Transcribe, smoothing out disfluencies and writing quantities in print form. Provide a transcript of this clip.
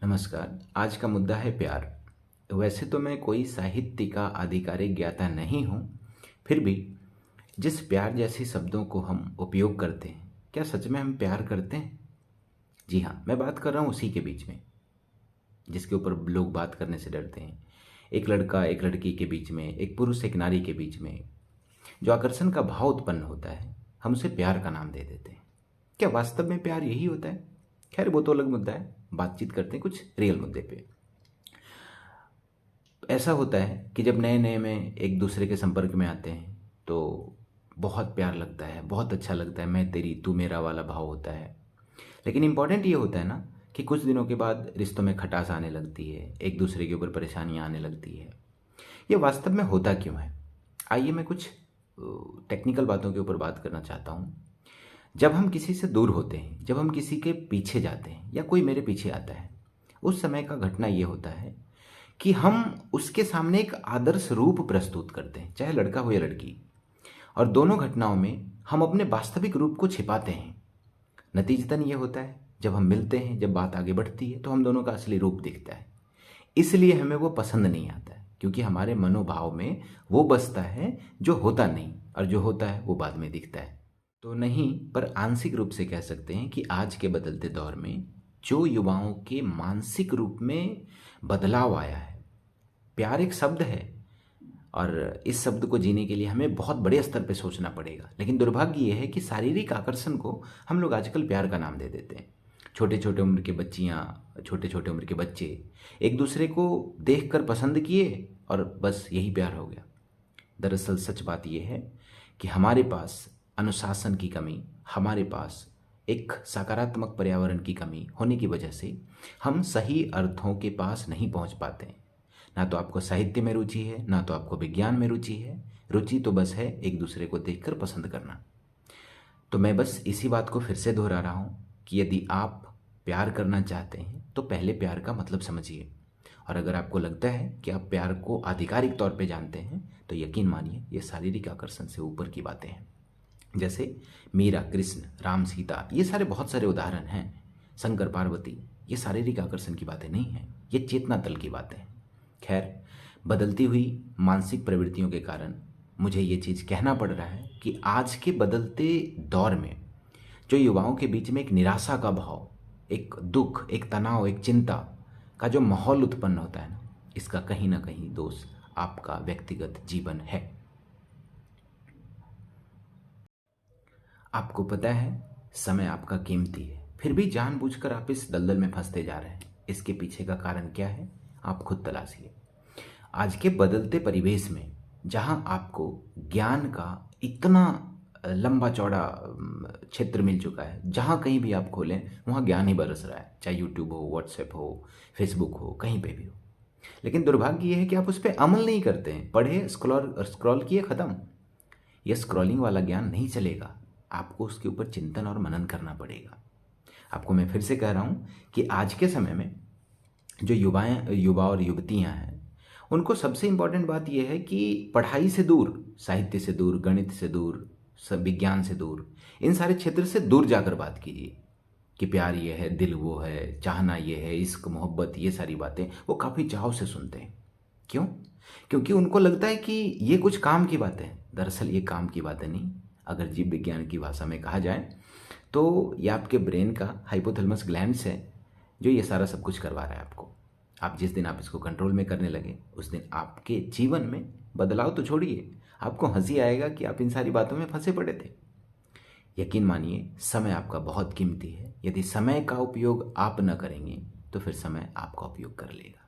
नमस्कार। आज का मुद्दा है प्यार। वैसे तो मैं कोई साहित्य का आधिकारिक ज्ञाता नहीं हूँ, फिर भी जिस प्यार जैसे शब्दों को हम उपयोग करते हैं, क्या सच में हम प्यार करते हैं? जी हाँ, मैं बात कर रहा हूँ उसी के बीच में, जिसके ऊपर लोग बात करने से डरते हैं। एक लड़का एक लड़की के बीच में, एक पुरुष एक नारी के बीच में जो आकर्षण का भाव उत्पन्न होता है, हम उसे प्यार का नाम दे देते हैं। क्या वास्तव में प्यार यही होता है? खैर, वो तो अलग मुद्दा है। बातचीत करते हैं कुछ रियल मुद्दे पे। ऐसा होता है कि जब नए नए में एक दूसरे के संपर्क में आते हैं तो बहुत प्यार लगता है, बहुत अच्छा लगता है, मैं तेरी तू मेरा वाला भाव होता है। लेकिन इम्पॉर्टेंट ये होता है ना कि कुछ दिनों के बाद रिश्तों में खटास आने लगती है, एक दूसरे के ऊपर परेशानियां आने लगती है। ये वास्तव में होता क्यों है? आइए मैं कुछ टेक्निकल बातों के ऊपर बात करना चाहता हूँ। जब हम किसी से दूर होते हैं, जब हम किसी के पीछे जाते हैं या कोई मेरे पीछे आता है, उस समय का घटना ये होता है कि हम उसके सामने एक आदर्श रूप प्रस्तुत करते हैं, चाहे लड़का हो या लड़की। और दोनों घटनाओं में हम अपने वास्तविक रूप को छिपाते हैं। नतीजतन ये होता है, जब हम मिलते हैं, जब बात आगे बढ़ती है, तो हम दोनों का असली रूप दिखता है। इसलिए हमें वो पसंद नहीं आता है, क्योंकि हमारे मनोभाव में वो बसता है जो होता नहीं, और जो होता है वो बाद में दिखता है। तो नहीं, पर आंशिक रूप से कह सकते हैं कि आज के बदलते दौर में जो युवाओं के मानसिक रूप में बदलाव आया है, प्यार एक शब्द है और इस शब्द को जीने के लिए हमें बहुत बड़े स्तर पे सोचना पड़ेगा। लेकिन दुर्भाग्य ये है कि शारीरिक आकर्षण को हम लोग आजकल प्यार का नाम दे देते हैं। छोटे छोटे उम्र की बच्चियाँ, छोटे छोटे उम्र के बच्चे एक दूसरे को देखकर पसंद किए और बस यही प्यार हो गया। दरअसल सच बात यह है कि हमारे पास अनुशासन की कमी, हमारे पास एक सकारात्मक पर्यावरण की कमी होने की वजह से हम सही अर्थों के पास नहीं पहुंच पाते हैं। ना तो आपको साहित्य में रुचि है, ना तो आपको विज्ञान में रुचि है। रुचि तो बस है एक दूसरे को देखकर पसंद करना। तो मैं बस इसी बात को फिर से दोहरा रहा हूँ कि यदि आप प्यार करना चाहते हैं तो पहले प्यार का मतलब समझिए। और अगर आपको लगता है कि आप प्यार को आधिकारिक तौर पे जानते हैं, तो यकीन मानिए ये शारीरिक आकर्षण से ऊपर की बातें हैं। जैसे मीरा, कृष्ण, राम, सीता, ये सारे बहुत सारे उदाहरण हैं। शंकर, पार्वती, ये शारीरिक आकर्षण की बातें नहीं हैं, ये चेतना तल की बातें हैं। खैर, बदलती हुई मानसिक प्रवृत्तियों के कारण मुझे ये चीज़ कहना पड़ रहा है कि आज के बदलते दौर में जो युवाओं के बीच में एक निराशा का भाव, एक दुख, एक तनाव, एक चिंता का जो माहौल उत्पन्न होता है ना, इसका कहीं ना कहीं दोष आपका व्यक्तिगत जीवन है। आपको पता है समय आपका कीमती है, फिर भी जानबूझकर आप इस दलदल में फंसते जा रहे हैं। इसके पीछे का कारण क्या है? आप खुद तलाशिए। आज के बदलते परिवेश में जहां आपको ज्ञान का इतना लंबा चौड़ा क्षेत्र मिल चुका है, जहां कहीं भी आप खोलें वहां ज्ञान ही बरस रहा है, चाहे यूट्यूब हो, व्हाट्सएप हो, फेसबुक हो, कहीं पे भी हो। लेकिन दुर्भाग्य यह है कि आप उस पर अमल नहीं करते हैं। पढ़े, स्क्रॉल स्क्रॉल किए, खत्म। यह स्क्रॉलिंग वाला ज्ञान नहीं चलेगा, आपको उसके ऊपर चिंतन और मनन करना पड़ेगा। आपको मैं फिर से कह रहा हूं कि आज के समय में जो युवा और युवतियां हैं, उनको सबसे इंपॉर्टेंट बात यह है कि पढ़ाई से दूर, साहित्य से दूर, गणित से दूर, सब विज्ञान से दूर, इन सारे क्षेत्र से दूर जाकर बात कीजिए कि प्यार ये है, दिल वो है, चाहना ये है, इश्क, मोहब्बत, ये सारी बातें वो काफ़ी चाव से सुनते हैं। क्यों? क्योंकि उनको लगता है कि ये कुछ काम की बातें हैं। दरअसल ये काम की बातें नहीं। अगर जीव विज्ञान की भाषा में कहा जाए तो ये आपके ब्रेन का हाइपोथैलेमस ग्लैंड्स है जो ये सारा सब कुछ करवा रहा है आपको। आप जिस दिन आप इसको कंट्रोल में करने लगे, उस दिन आपके जीवन में बदलाव तो छोड़िए, आपको हंसी आएगा कि आप इन सारी बातों में फंसे पड़े थे। यकीन मानिए, समय आपका बहुत कीमती है। यदि समय का उपयोग आप न करेंगे तो फिर समय आपका उपयोग कर लेगा।